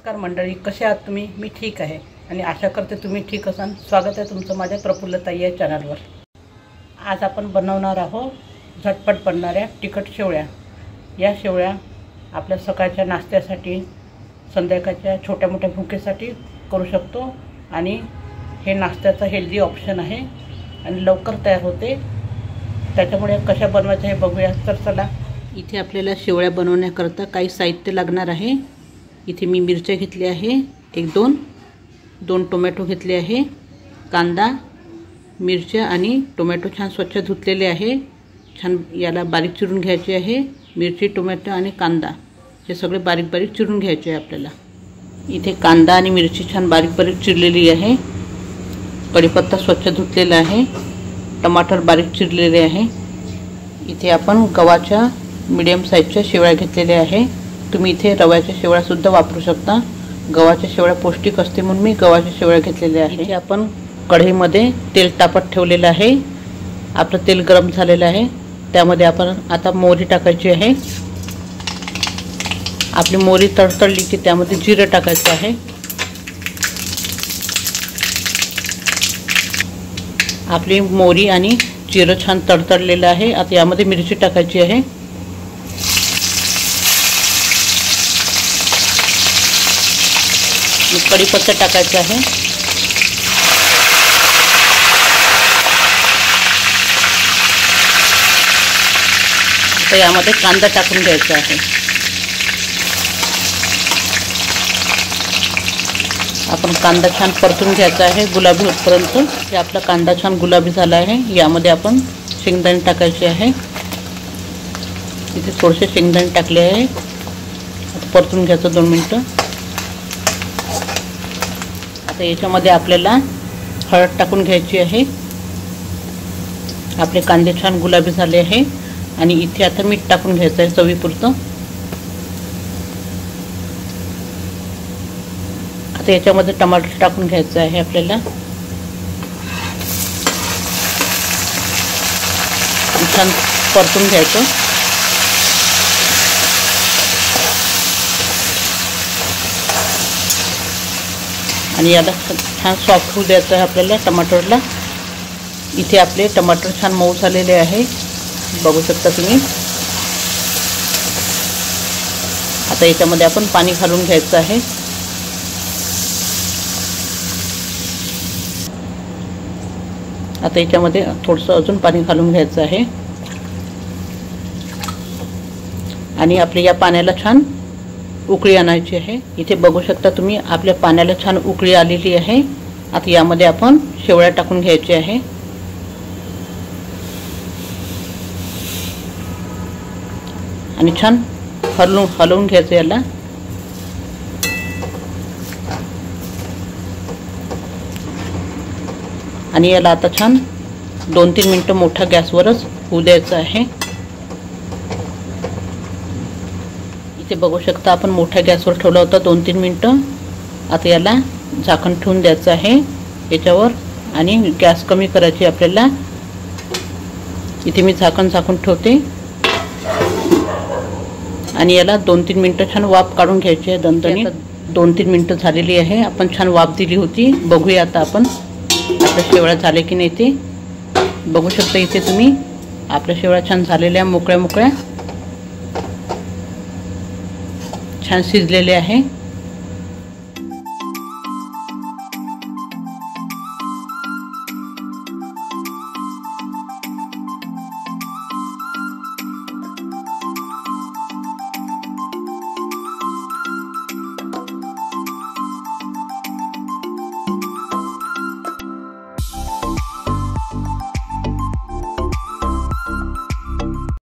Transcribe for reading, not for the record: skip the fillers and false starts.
नमस्कार मंडळी, कसे आहात तुम्ही? मी ठीक आहे आणि आशा करते तुम्ही ठीक असाल। स्वागत आहे तुमचं माझ्या प्रफुल्लताई या चॅनलवर। आज आपण बनवणार आहोत झटपट बनणाऱ्या तिखट शेवळ्या। या शेवळ्या आपल्या सकाळच्या नाश्त्यासाठी, संध्याकाळच्या छोट्या मोठ्या भुकेसाठी करू शकतो आणि हे नाश्त्याचा हेल्दी ऑप्शन आहे आणि लवकर तयार होते। त्याच्यामुळे कशा बनवायचं हे बघूया। तर चला, इथे आपल्याला शेवळ्या बनवण्याकरता काही साहित्य लागणार आहे। इथे मी मिरच्या घेतल्या आहे, दोन टोमॅटो घेतले आहे, कांदा, मिरच्या आणि टोमॅटो छान स्वच्छ धुतलेले आहे। छान याला बारीक चिरून घ्यायचे आहे। मिरची, टोमॅटो आणि कांदा हे सगळे बारीक बारीक चिरून घ्यायचे आहे आपल्याला। इथे कांदा आणि मिरची छान बारीक बारीक चिरलेली आहे। कढीपत्ता स्वच्छ धुतलेला आहे। टमाटर बारीक चिरलेले आहे। इथे आपण गव्हाच्या मीडियम साईजच्या शेवळ्या घेतलेल्या आहे। तुम्ही इथे रव्याच्या शेवळ्या सुद्धा वापरू शकता। गव्हाच्या शेवळ्या पौष्टिक असते म्हणून मी गव्हाच्या शेवळ्या घेतलेल्या आहे। इथे आपण कढईमध्ये तेल तापत ठेवलेलं आहे। आपलं तेल गरम झालेलं आहे। त्यामध्ये आपण आता मोहरी टाकायची आहे। आपली मोहरी तडतडली की त्यामध्ये जिरं टाकायचं आहे। आपली मोहरी आणि जिरं छान तडतडलेलं आहे। आता यामध्ये मिरची टाकायची आहे। कढीपत्ता टाकायचा आहे। आता यामध्ये कांदा टाकून घ्यायचा आहे। आपण कांदा छान परतून घ्यायचा आहे गुलाबी होईपर्यंत। हे आपला कांदा छान गुलाबी झाला आहे। यामध्ये आपण शेंगदाणे टाकायचे आहे। इथे थोडेसे शेंगदाणे टाकले आहे। परतून घ्यायचं 2 मिनिटं। आता याच्यामध्ये आपल्याला हळद टाकून घ्यायची आहे। आपले कांदे छान गुलाबी झाले आहे आणि इथे आता मीठ टाकून घ्यायचं आहे चवीपुरतं। आता याच्यामध्ये टमाटर टाकून घ्यायचं आहे आपल्याला। छान परतून घ्यायचं। आणि याला छान सॉफ्ट होऊ द्यायचं आहे आपल्याला टमाटरला। इथे आपले टमाटर छान मऊ झालेले आहे, बघू शकता तुम्ही। आता याच्यामध्ये आपण पाणी घालून घ्यायचं आहे। आता याच्यामध्ये थोडंसं अजून पाणी घालून घ्यायचं आहे आणि आपल्या या पाण्याला छान उकळी आणायची आहे। इथे बघू शकता तुम्ही आपल्या पाण्याला छान उकळी आलेली आहे। आता यामध्ये आपण शेवळ्या टाकून घ्यायची आहे आणि छान हलवून घ्यायचं याला। आणि याला आता छान 2-3 मिनिटं मोठ्या गॅसवरच होऊ द्यायचं आहे। इथे बघू शकता आपण मोठ्या गॅसवर ठेवला होता 2-3 मिनिटं। आता याला झाकण ठेवून द्यायचं आहे याच्यावर आणि गॅस कमी करायची आपल्याला। इथे मी झाकण ठेवते आणि याला 2-3 मिनिटं छान वाफ काढून घ्यायची आहे दणदणीत। 2-3 मिनिटं झालेली आहे। आपण छान वाफ दिली होती। बघूया आता आपण आपल्या शेवळ्या झाले की नाही ते। बघू शकता इथे तुम्ही आपल्या शेवळ्या छान झालेल्या, मोकळ्या छान शिजलेले आहे।